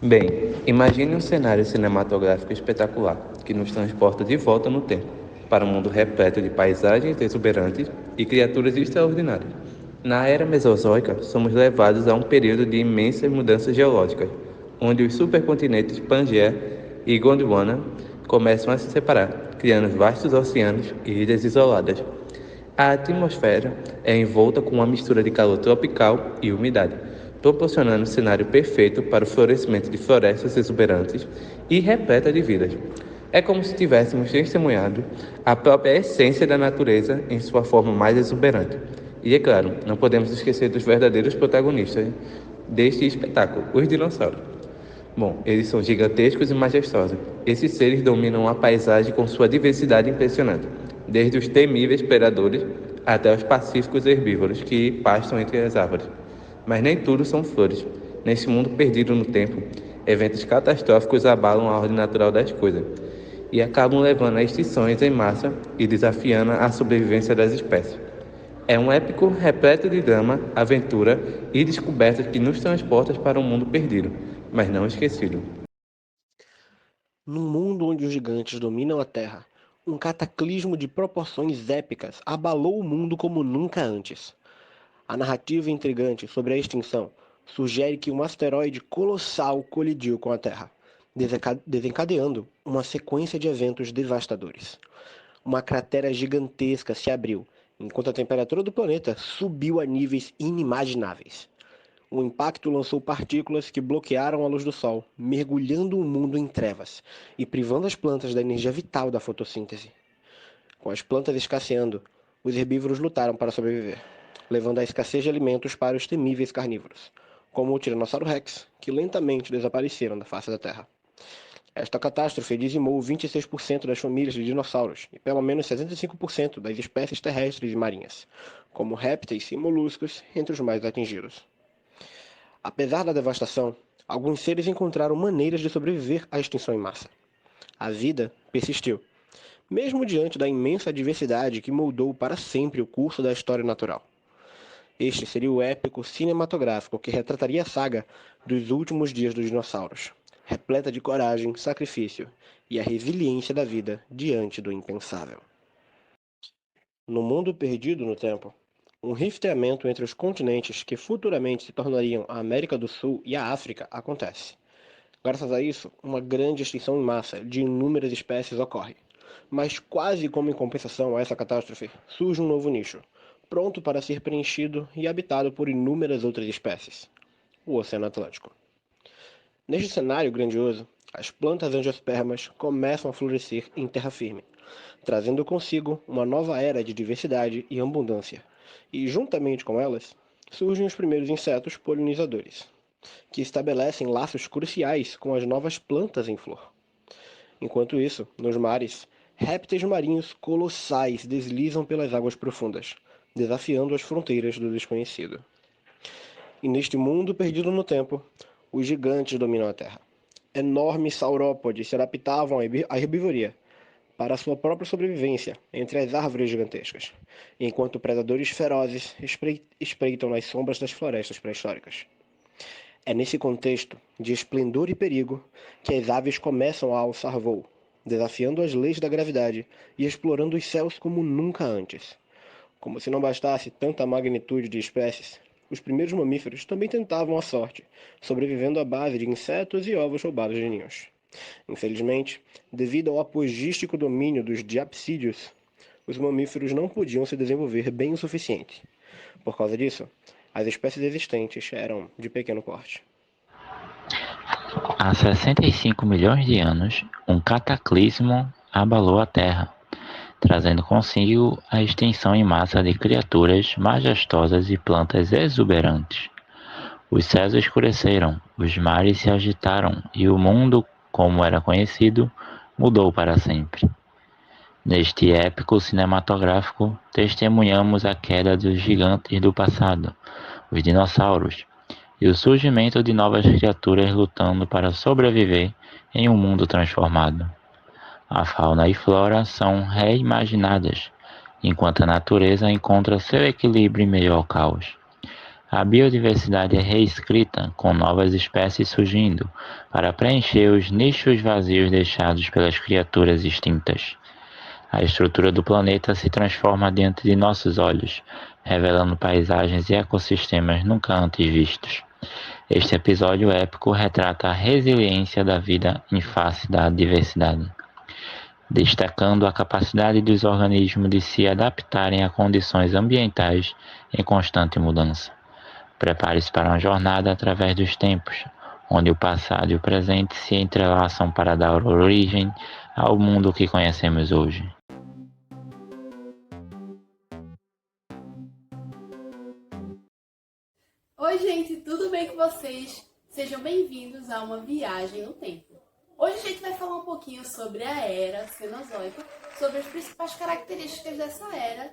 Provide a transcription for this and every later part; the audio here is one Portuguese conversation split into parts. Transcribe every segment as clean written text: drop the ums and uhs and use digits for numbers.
Bem, imagine um cenário cinematográfico espetacular que nos transporta de volta no tempo, para um mundo repleto de paisagens exuberantes e criaturas extraordinárias. Na era Mesozoica, somos levados a um período de imensas mudanças geológicas, onde os supercontinentes Pangaea e Gondwana começam a se separar, criando vastos oceanos e ilhas isoladas. A atmosfera é envolta com uma mistura de calor tropical e umidade, proporcionando um cenário perfeito para o florescimento de florestas exuberantes e repleta de vidas. É como se tivéssemos testemunhado a própria essência da natureza em sua forma mais exuberante. E é claro, não podemos esquecer dos verdadeiros protagonistas deste espetáculo, os dinossauros. Bom, eles são gigantescos e majestosos. Esses seres dominam a paisagem com sua diversidade impressionante, desde os temíveis predadores até os pacíficos herbívoros que pastam entre as árvores. Mas nem tudo são flores. Nesse mundo perdido no tempo, eventos catastróficos abalam a ordem natural das coisas e acabam levando a extinções em massa e desafiando a sobrevivência das espécies. É um épico repleto de drama, aventura e descobertas que nos transporta para um mundo perdido, mas não esquecido. Num mundo onde os gigantes dominam a Terra, um cataclismo de proporções épicas abalou o mundo como nunca antes. A narrativa intrigante sobre a extinção sugere que um asteroide colossal colidiu com a Terra, desencadeando uma sequência de eventos devastadores. Uma cratera gigantesca se abriu, enquanto a temperatura do planeta subiu a níveis inimagináveis. O impacto lançou partículas que bloquearam a luz do Sol, mergulhando o mundo em trevas e privando as plantas da energia vital da fotossíntese. Com as plantas escasseando, os herbívoros lutaram para sobreviver, levando a escassez de alimentos para os temíveis carnívoros, como o Tiranossauro Rex, que lentamente desapareceram da face da Terra. Esta catástrofe dizimou 26% das famílias de dinossauros e pelo menos 65% das espécies terrestres e marinhas, como répteis e moluscos entre os mais atingidos. Apesar da devastação, alguns seres encontraram maneiras de sobreviver à extinção em massa. A vida persistiu, mesmo diante da imensa diversidade que moldou para sempre o curso da história natural. Este seria o épico cinematográfico que retrataria a saga dos últimos dias dos dinossauros, repleta de coragem, sacrifício e a resiliência da vida diante do impensável. No mundo perdido no tempo, um rifteamento entre os continentes que futuramente se tornariam a América do Sul e a África acontece. Graças a isso, uma grande extinção em massa de inúmeras espécies ocorre. Mas quase como em compensação a essa catástrofe, surge um novo nicho, pronto para ser preenchido e habitado por inúmeras outras espécies, o Oceano Atlântico. Neste cenário grandioso, as plantas angiospermas começam a florescer em terra firme, trazendo consigo uma nova era de diversidade e abundância. E, juntamente com elas, surgem os primeiros insetos polinizadores, que estabelecem laços cruciais com as novas plantas em flor. Enquanto isso, nos mares, répteis marinhos colossais deslizam pelas águas profundas, desafiando as fronteiras do desconhecido. E neste mundo perdido no tempo, os gigantes dominam a Terra. Enormes saurópodes se adaptavam à herbivoria para sua própria sobrevivência entre as árvores gigantescas, enquanto predadores ferozes espreitam nas sombras das florestas pré-históricas. É nesse contexto de esplendor e perigo que as aves começam a alçar voo, desafiando as leis da gravidade e explorando os céus como nunca antes. Como se não bastasse tanta magnitude de espécies, os primeiros mamíferos também tentavam a sorte, sobrevivendo à base de insetos e ovos roubados de ninhos. Infelizmente, devido ao apogístico domínio dos diapsídeos, os mamíferos não podiam se desenvolver bem o suficiente. Por causa disso, as espécies existentes eram de pequeno porte. Há 65 milhões de anos, um cataclismo abalou a Terra, trazendo consigo a extinção em massa de criaturas majestosas e plantas exuberantes. Os céus escureceram, os mares se agitaram e o mundo, como era conhecido, mudou para sempre. Neste épico cinematográfico, testemunhamos a queda dos gigantes do passado, os dinossauros, e o surgimento de novas criaturas lutando para sobreviver em um mundo transformado. A fauna e flora são reimaginadas, enquanto a natureza encontra seu equilíbrio em meio ao caos. a biodiversidade é reescrita, com novas espécies surgindo, para preencher os nichos vazios deixados pelas criaturas extintas. A estrutura do planeta se transforma diante de nossos olhos, revelando paisagens e ecossistemas nunca antes vistos. Este episódio épico retrata a resiliência da vida em face da adversidade, destacando a capacidade dos organismos de se adaptarem a condições ambientais em constante mudança. Prepare-se para uma jornada através dos tempos, onde o passado e o presente se entrelaçam para dar origem ao mundo que conhecemos hoje. Oi gente, tudo bem com vocês? Sejam bem-vindos a uma viagem no tempo. Hoje a gente vai falar um pouquinho sobre a Era Cenozoica, sobre as principais características dessa era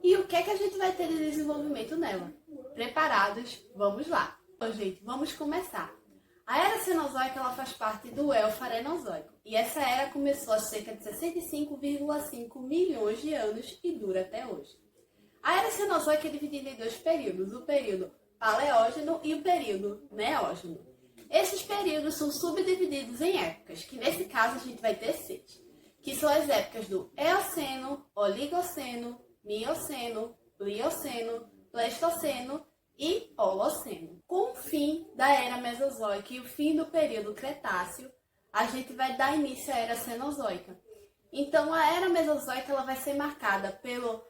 e o que é que a gente vai ter de desenvolvimento nela. Preparados? Vamos lá! Então, gente, vamos começar. A Era Cenozoica ela faz parte do Eofarenozoico e essa era começou há cerca de 65,5 milhões de anos e dura até hoje. A Era Cenozoica é dividida em dois períodos, o período Paleógeno e o período Neógeno. Esses períodos são subdivididos em épocas, que nesse caso a gente vai ter 6, que são as épocas do Eoceno, Oligoceno, Mioceno, Plioceno, Pleistoceno e Holoceno. Com o fim da Era Mesozoica e o fim do período Cretáceo, a gente vai dar início à Era Cenozoica. Então a Era Mesozoica ela vai ser marcada pelo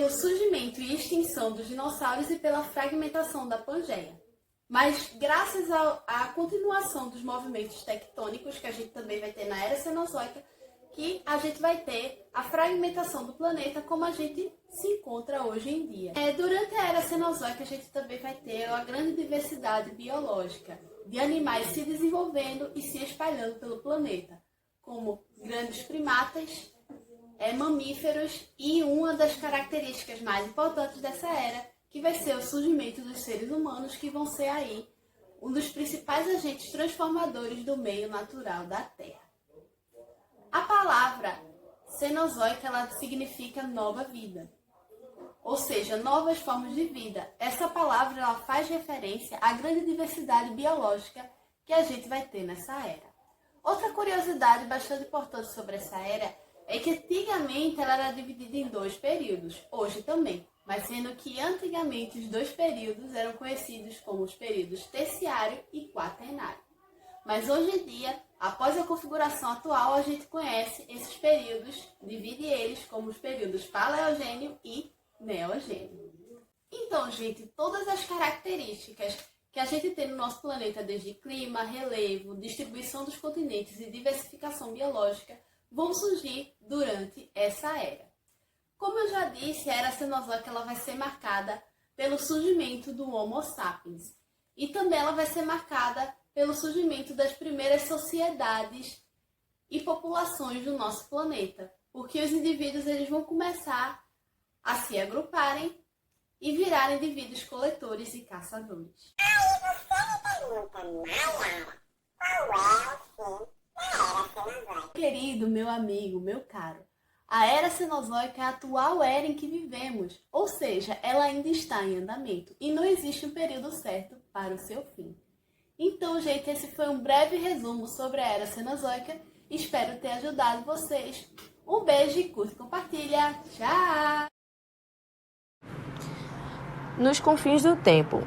surgimento e extinção dos dinossauros e pela fragmentação da Pangeia. Mas graças à continuação dos movimentos tectônicos, que a gente também vai ter na Era Cenozoica, que a gente vai ter a fragmentação do planeta como a gente se encontra hoje em dia. Durante a Era Cenozoica, a gente também vai ter uma grande diversidade biológica de animais se desenvolvendo e se espalhando pelo planeta, como grandes primatas, mamíferos e uma das características mais importantes dessa era, que vai ser o surgimento dos seres humanos, que vão ser aí um dos principais agentes transformadores do meio natural da Terra. A palavra Cenozoica ela significa nova vida, ou seja, novas formas de vida. Essa palavra ela faz referência à grande diversidade biológica que a gente vai ter nessa era. Outra curiosidade bastante importante sobre essa era é que antigamente ela era dividida em dois períodos, hoje também, mas sendo que antigamente os dois períodos eram conhecidos como os períodos terciário e quaternário. Mas hoje em dia, após a configuração atual, a gente conhece esses períodos, divide eles como os períodos paleogênio e neogênio. Então, gente, todas as características que a gente tem no nosso planeta, desde clima, relevo, distribuição dos continentes e diversificação biológica, vão surgir durante essa era. Como eu já disse, a Era Cenozoica ela vai ser marcada pelo surgimento do Homo sapiens. E também ela vai ser marcada pelo surgimento das primeiras sociedades e populações do nosso planeta. Porque os indivíduos eles vão começar a se agruparem e virarem indivíduos coletores e caçadores. Aí você me pergunta, Mayara, qual é o fim da Era Cenozoica? Querido, meu amigo, meu caro, a Era Cenozoica é a atual era em que vivemos, ou seja, ela ainda está em andamento e não existe um período certo para o seu fim. Então, gente, esse foi um breve resumo sobre a Era Cenozoica. Espero ter ajudado vocês. Um beijo e curte e compartilha. Tchau! Nos confins do tempo,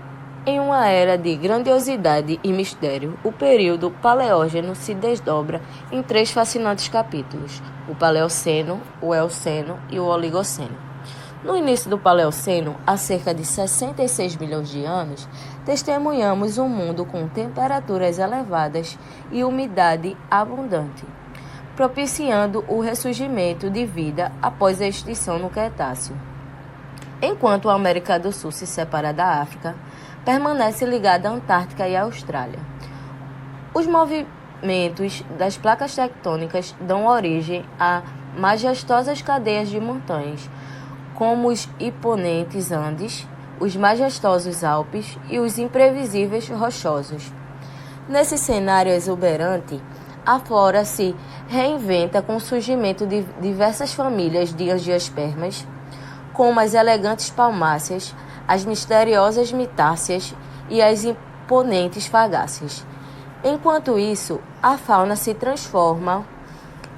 em uma era de grandiosidade e mistério, o período Paleógeno se desdobra em 3 fascinantes capítulos: o Paleoceno, o Eoceno e o Oligoceno. No início do Paleoceno, há cerca de 66 milhões de anos, testemunhamos um mundo com temperaturas elevadas e umidade abundante, propiciando o ressurgimento de vida após a extinção no Cretáceo. Enquanto a América do Sul se separa da África, permanece ligada à Antártica e à Austrália. Os movimentos das placas tectônicas dão origem a majestosas cadeias de montanhas, como os imponentes Andes, os majestosos Alpes e os imprevisíveis rochosos. Nesse cenário exuberante, a flora se reinventa com o surgimento de diversas famílias de angiospermas, como as elegantes palmáceas, as misteriosas mitáceas e as imponentes fagáceas. Enquanto isso, a fauna se transforma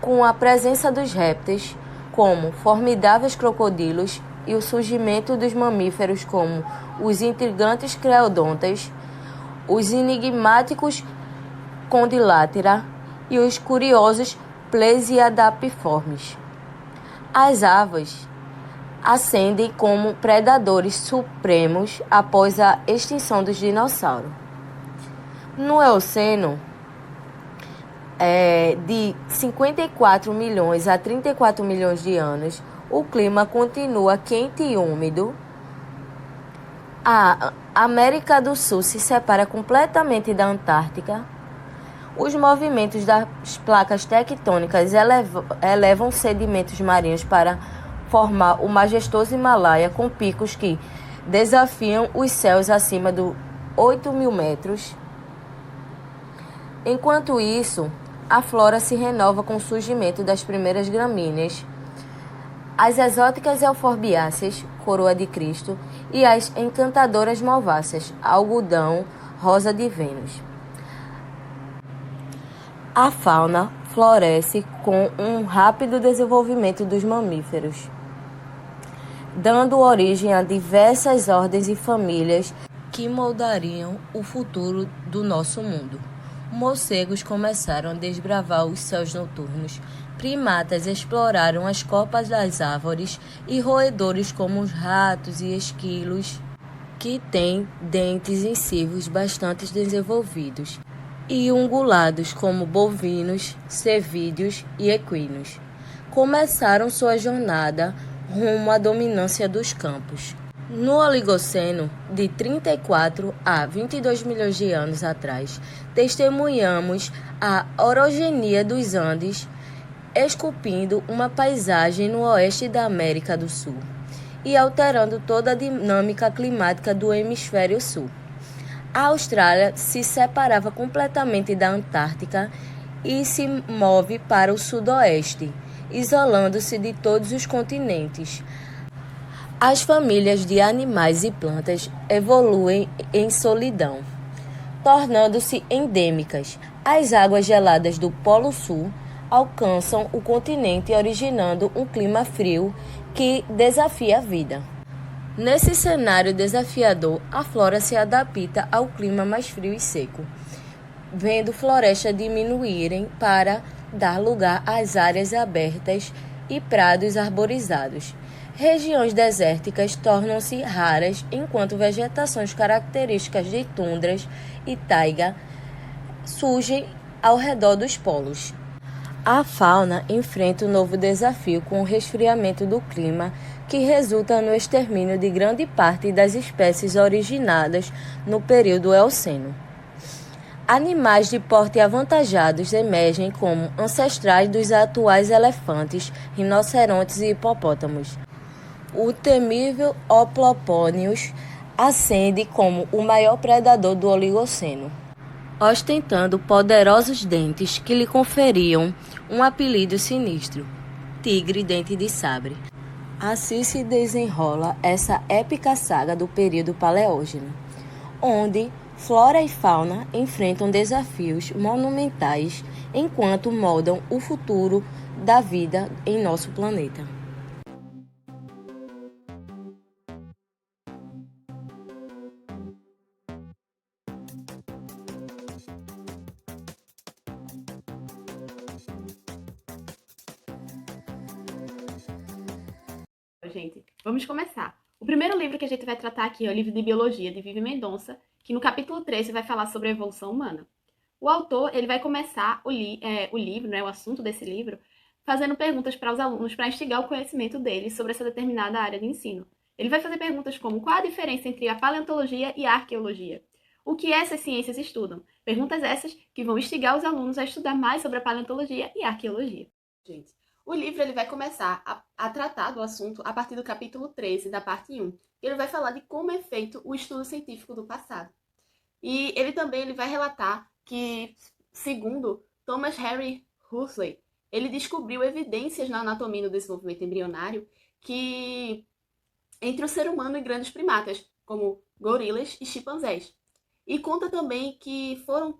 com a presença dos répteis, como formidáveis crocodilos, e o surgimento dos mamíferos, como os intrigantes creodontas, os enigmáticos condilátera e os curiosos plesiadapiformes. As aves ascendem como predadores supremos após a extinção dos dinossauros. No Eoceno, de 54 milhões a 34 milhões de anos, o clima continua quente e úmido. A América do Sul se separa completamente da Antártica. Os movimentos das placas tectônicas elevam sedimentos marinhos para formar o majestoso Himalaia, com picos que desafiam os céus acima dos 8.000 metros. Enquanto isso, a flora se renova com o surgimento das primeiras gramíneas, as exóticas euforbiáceas, coroa de Cristo, e as encantadoras malváceas, algodão, rosa de Vênus. A fauna floresce com um rápido desenvolvimento dos mamíferos, dando origem a diversas ordens e famílias que moldariam o futuro do nosso mundo. Morcegos começaram a desbravar os céus noturnos, primatas exploraram as copas das árvores e roedores como os ratos e esquilos, que têm dentes incisivos bastante desenvolvidos, e ungulados como bovinos, cevídeos e equinos, começaram sua jornada rumo à dominância dos campos. No Oligoceno, de 34 a 22 milhões de anos atrás, testemunhamos a orogenia dos Andes, esculpindo uma paisagem no oeste da América do Sul e alterando toda a dinâmica climática do hemisfério sul. A Austrália se separava completamente da Antártica e se move para o sudoeste, isolando-se de todos os continentes. As famílias de animais e plantas evoluem em solidão, tornando-se endêmicas. As águas geladas do Polo Sul alcançam o continente, originando um clima frio que desafia a vida. Nesse cenário desafiador, a flora se adapta ao clima mais frio e seco, vendo florestas diminuírem para dar lugar às áreas abertas e prados arborizados. Regiões desérticas tornam-se raras, enquanto vegetações características de tundras e taiga surgem ao redor dos polos. A fauna enfrenta um novo desafio com o resfriamento do clima, que resulta no extermínio de grande parte das espécies originadas no período Eoceno. Animais de porte avantajados emergem como ancestrais dos atuais elefantes, rinocerontes e hipopótamos. O temível Hoplopôneus ascende como o maior predador do Oligoceno, ostentando poderosos dentes que lhe conferiam um apelido sinistro, tigre dente de sabre. Assim se desenrola essa épica saga do período Paleógeno, onde flora e fauna enfrentam desafios monumentais enquanto moldam o futuro da vida em nosso planeta. Gente, vamos começar. O primeiro livro que a gente vai tratar aqui é o livro de Biologia, de Vivi Mendonça, que no capítulo 13 vai falar sobre a evolução humana. O autor ele vai começar o livro, o assunto desse livro, fazendo perguntas para os alunos para instigar o conhecimento deles sobre essa determinada área de ensino. Ele vai fazer perguntas como: qual a diferença entre a paleontologia e a arqueologia? O que essas ciências estudam? Perguntas essas que vão instigar os alunos a estudar mais sobre a paleontologia e a arqueologia. Gente, o livro ele vai começar a tratar do assunto a partir do capítulo 13, da parte 1. Ele vai falar de como é feito o estudo científico do passado. E ele também vai relatar que, segundo Thomas Henry Huxley, ele descobriu evidências na anatomia e no desenvolvimento embrionário que entre o ser humano e grandes primatas, como gorilas e chimpanzés. E conta também que foram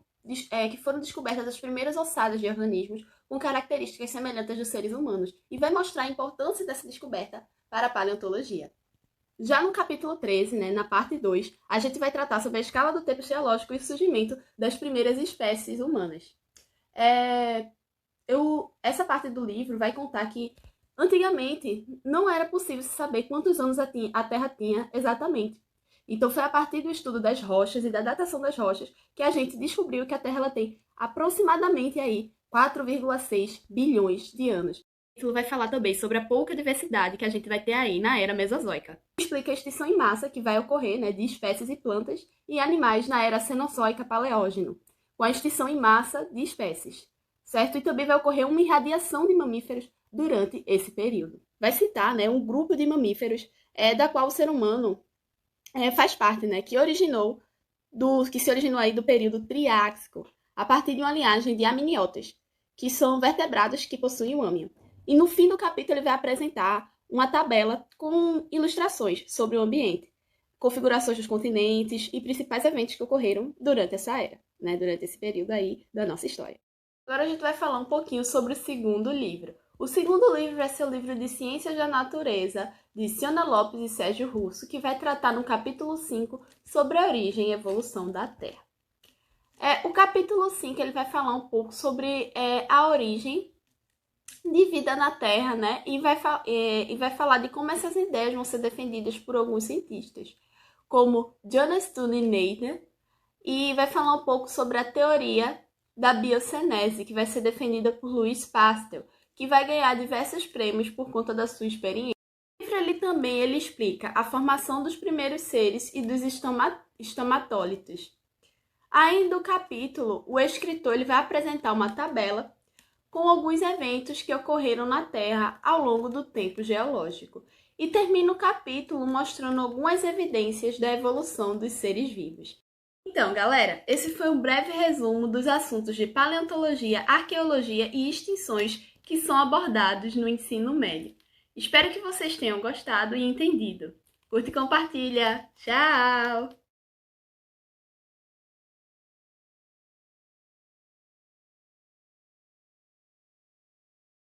descobertas as primeiras ossadas de organismos com características semelhantes dos seres humanos, e vai mostrar a importância dessa descoberta para a paleontologia. Já no capítulo 13, na parte 2, a gente vai tratar sobre a escala do tempo geológico e o surgimento das primeiras espécies humanas. Essa parte do livro vai contar que, antigamente, não era possível saber quantos anos a Terra tinha exatamente. Então, foi a partir do estudo das rochas e da datação das rochas que a gente descobriu que a Terra ela tem aproximadamente aí 4,6 bilhões de anos. Isso vai falar também sobre a pouca diversidade que a gente vai ter aí na Era Mesozoica. Explica a extinção em massa que vai ocorrer de espécies e plantas e animais na Era Cenozoica-Paleógeno, com a extinção em massa de espécies, certo? E também vai ocorrer uma irradiação de mamíferos durante esse período. Vai citar um grupo de mamíferos da qual o ser humano faz parte, que se originou aí do período Triássico, a partir de uma linhagem de aminiotas, que são vertebrados que possuem o âmio. E no fim do capítulo ele vai apresentar uma tabela com ilustrações sobre o ambiente, configurações dos continentes e principais eventos que ocorreram durante essa era, durante esse período aí da nossa história. Agora a gente vai falar um pouquinho sobre o segundo livro. O segundo livro vai ser o livro de Ciências da Natureza, de Ciana Lopes e Sérgio Russo, que vai tratar no capítulo 5 sobre a origem e evolução da Terra. O capítulo 5 ele vai falar um pouco sobre a origem de vida na Terra, e vai falar de como essas ideias vão ser defendidas por alguns cientistas, como Jonas Thun-Nader, e vai falar um pouco sobre a teoria da biocenese, que vai ser defendida por Louis Pasteur, que vai ganhar diversos prêmios por conta da sua experiência. O livro ali também ele explica a formação dos primeiros seres e dos estamatólitos. Aí no capítulo, o escritor ele vai apresentar uma tabela com alguns eventos que ocorreram na Terra ao longo do tempo geológico. E termina o capítulo mostrando algumas evidências da evolução dos seres vivos. Então, galera, esse foi um breve resumo dos assuntos de paleontologia, arqueologia e extinções que são abordados no ensino médio. Espero que vocês tenham gostado e entendido. Curte e compartilha. Tchau!